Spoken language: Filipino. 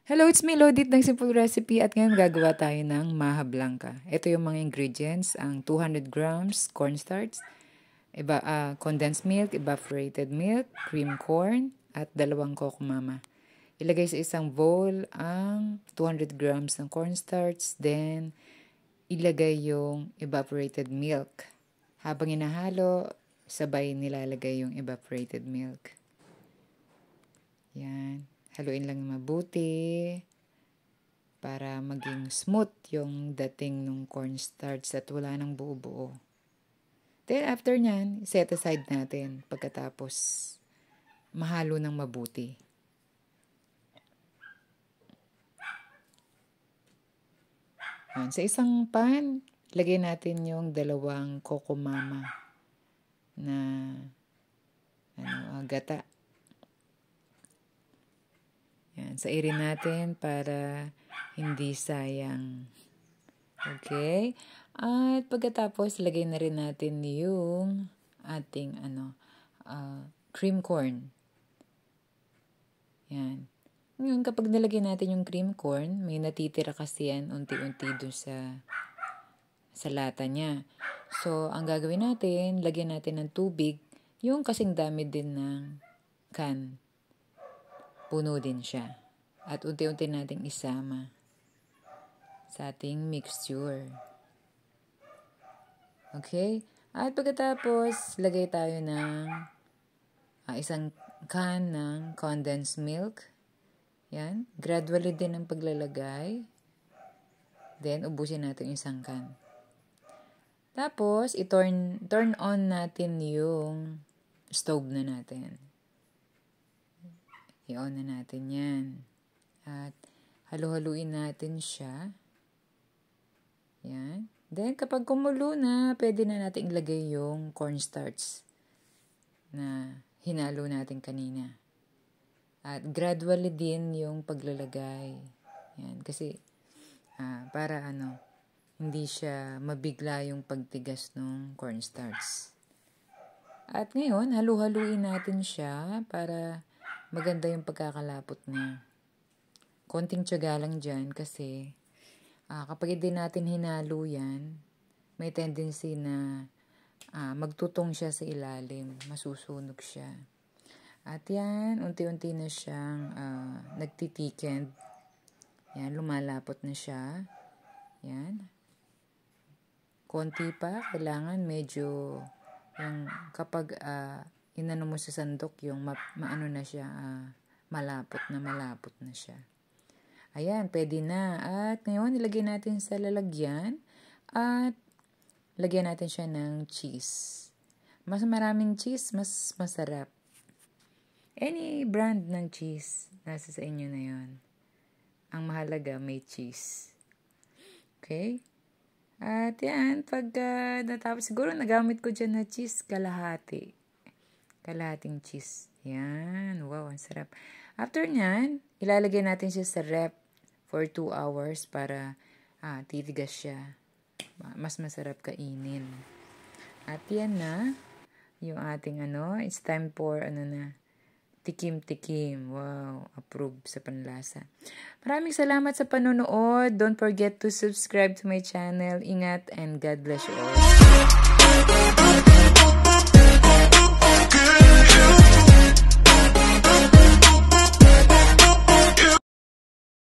Hello, it's me, Lodit ng Simple Recipe at ngayon gagawa tayo ng maha blanca. Ito yung mga ingredients, ang 200 grams cornstarch, condensed milk, evaporated milk, cream corn, at 2 coco mama. Ilagay sa isang bowl ang 200 grams ng cornstarch, then ilagay yung evaporated milk. Habang inahalo, sabay nilalagay yung evaporated milk. Yan. Haluin lang mabuti para maging smooth yung dating ng cornstarch at wala nang buo-buo. Then after nyan, set aside natin pagkatapos mahalo ng mabuti. Yan. Sa isang pan, lagay natin yung 2 coco mama na gata. Yan, sairin natin para hindi sayang. Okay? At pagkatapos, lagay na rin natin yung ating cream corn. Yan. Ngayon, kapag nilagay natin yung cream corn, may natitira kasi yan unti-unti doon sa lata niya. So, ang gagawin natin, lagyan natin ng tubig, yung kasing dami din ng can. Puno din siya. At unti-unti nating isama sa ating mixture. Okay? At pagkatapos, lagay tayo ng isang can ng condensed milk. Yan. Gradually din ang paglalagay. Then, ubusin natin isang can. Tapos, turn on natin yung stove na natin. I-on na natin yan. At halu-haluin natin siya. Yan. Then, kapag kumulo na, pwede na natin ilagay yung cornstarch na hinalo natin kanina. At gradually din yung paglalagay. Yan. Kasi, para hindi siya mabigla yung pagtigas ng cornstarch. At ngayon, halu-haluin natin siya para maganda yung pagkakalapot niya. Konting tiyaga lang dyan kasi kapag hindi natin hinalo yan, may tendency na magtutong siya sa ilalim. Masusunog siya. At yan, unti-unti na siyang nagtitiken. Yan, lumalapot na siya. Yan. Konti pa, kailangan medyo yung kapag inano mo sa sandok yung maano na siya, malapot na siya. Ayan, pwede na. At ngayon, ilagay natin sa lalagyan at lagyan natin siya ng cheese. Mas maraming cheese, mas masarap. Any brand ng cheese, nasa sa inyo na yon. Ang mahalaga, may cheese. Okay? At yan, pag natapos, siguro nagamit ko dyan na cheese, kalahating cheese. Yan, wow, ang sarap. After nyan, ilalagay natin siya sa ref for 2 hours para titigas siya. Mas masarap kainin. At yan na, yung ating it's time for tikim-tikim. Wow, approve sa panlasa. Maraming salamat sa panonood. Don't forget to subscribe to my channel. Ingat and God bless you all.